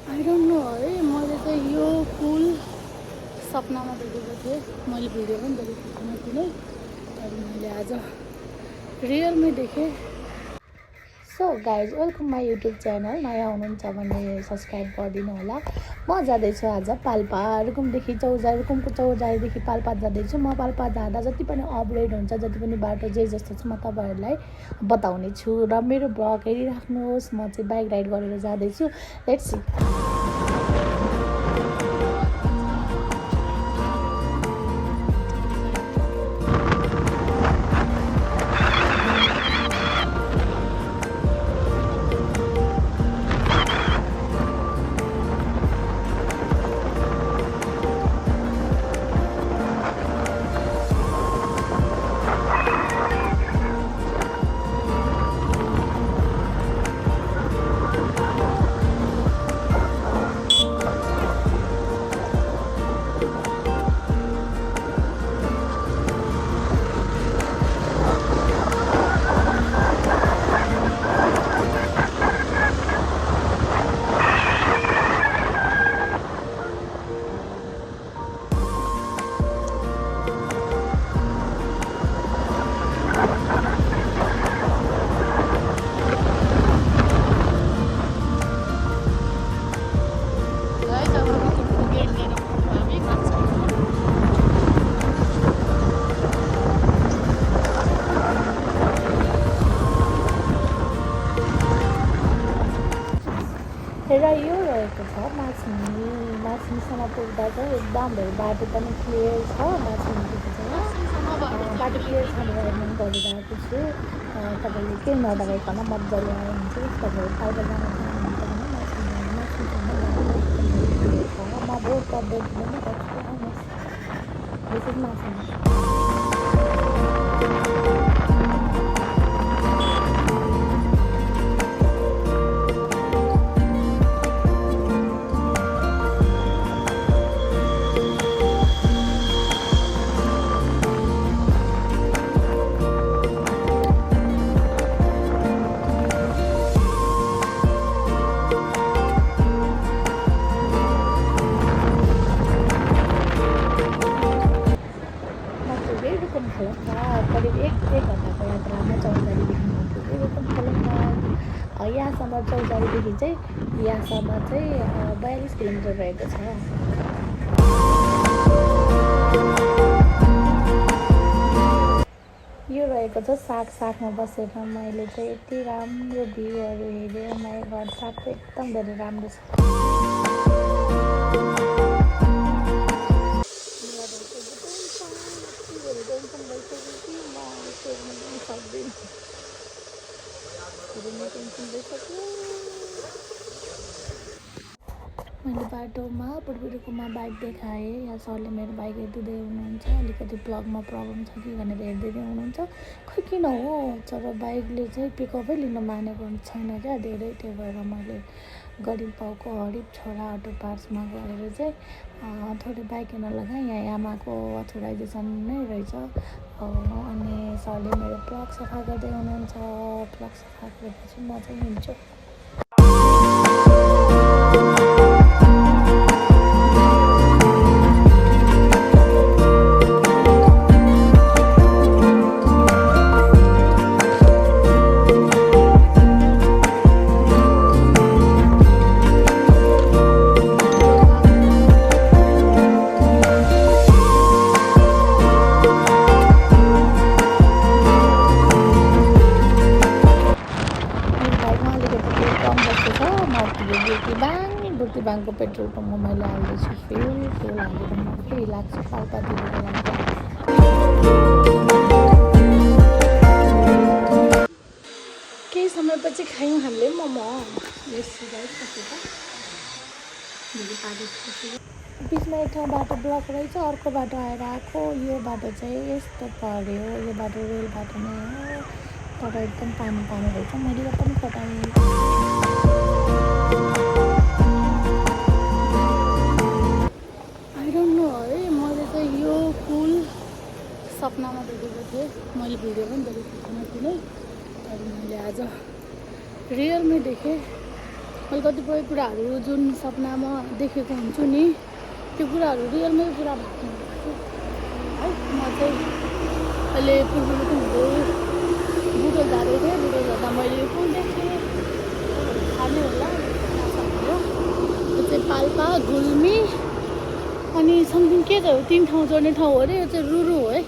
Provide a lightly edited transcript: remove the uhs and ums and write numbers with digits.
I don't know है, मैले चाहिँ यो पुल सपनामा देखेको थिएँ। मैले भिडियो पनि देखेको थिइनँ कुनै, तर मैले आज रियलमै देखेँ। So guys, welcome my YouTube channel. नयाँ हुनुहुन्छ भने सब्सक्राइब गरिदिनु होला। म जाँदैछु आज पाल्पा, रुकुमदेखि चौजार, रुकुमको चौजारीदेखि पाल्पा जाँदैछु। म पाल्पा जाँदा जति पनि अपडेट हुन्छ, जति पनि बाटो जे जस्तो छ, म तपाईँहरूलाई बताउने छु र मेरो ब्लग हेरिराख्नुहोस्। म चाहिँ बाइक राइड गरेर जाँदैछु। Let's see. र यो रहेको छ माछिनी। माछिनीसम्म पुग्दा चाहिँ एकदम धेरै बाटो पनि क्लियर छ। माछिनीदेखि चाहिँ बाटो क्लियर छ भनेर म गरिरहेको छु। तपाईँले केही नडराइकन मजाले आउनुहुन्छ। तपाईँहरू फाइदा जान चाहनुहुन्छ भने माछिनीसम्म क्लियर छ। म बहुत अपडेट पनि गर्छु, आउनुहोस्। This is Machhini. करिब एक घन्टाको यात्रामा चौजारीदेखि म पुगेँ रुकुमखोलङमा। यहाँसम्म चौजारीदेखि चाहिँ यहाँसम्म चाहिँ 42 किलोमिटर रहेको छ। यो रहेको छ सागमा बसेर मैले चाहिँ यति राम्रो भ्यूहरू हेरेँ। माई घर साग चाहिँ एकदम धेरै राम्रो छ। मैले बाटोमा बुढबुढीकोमा बाइक देखाएँ। यहाँ सरले मेरो बाइक हेरिदिँदै हुनुहुन्छ। अलिकति प्लगमा प्रब्लम छ कि भनेर हेरिदिँदै हुनुहुन्छ। खै किन हो, तर बाइकले चाहिँ पिकअपै लिन मानेको छैन क्या धेरै। त्यही भएर मैले गरिब पाउको हरिब छोरा अटो पार्ट्समा गएर चाहिँ थोरै बाइक हेर्न लगाएँ। यहाँ आमाको अथोराइजेसन नै रहेछ। अनि सरले मेरो प्लग सफा गर्दै हुनुहुन्छ। प्लग सफा गरेपछि म चाहिँ हिँड्छु। बुर्तिबाङको पेट्रोल पम्पमा मैले हाल्दैछु फ्युल हालेर म फेरि लाग्छु पाल्पातिर जान्छ। केही समयपछि खायौँ हामीले मोमो। बिचमा एक ठाउँ बाटो ब्लक रहेछ, अर्को बाटो आएर आएको। यो बाटो चाहिँ यस्तो पऱ्यो, यो बाटो रेल बाटो नै हो, तर एकदम पानी रहेछ। मैले यो पनि कटाएँ। सपनामा देखेको थिएँ। मैले भिडियो पनि देखेको थिइनँ कुनै, तर मैले आज रियलमै देखेँ। मैले कतिपय कुराहरू जुन सपनामा देखेको हुन्छु नि त्यो कुराहरू रियलमै पुरा भएको हुन्छु है। म चाहिँ अहिले पूर्वको हुँदै बुटो जाँदै थिएँ। बुटो जाँदा मैले यो पुल देखेँ, खाने होला यो चाहिँ पाल्पा गुल्मी अनि समथिङ के छ 3 ठाउँ जोड्ने ठाउँ हो अरे। यो चाहिँ रुरु हो है।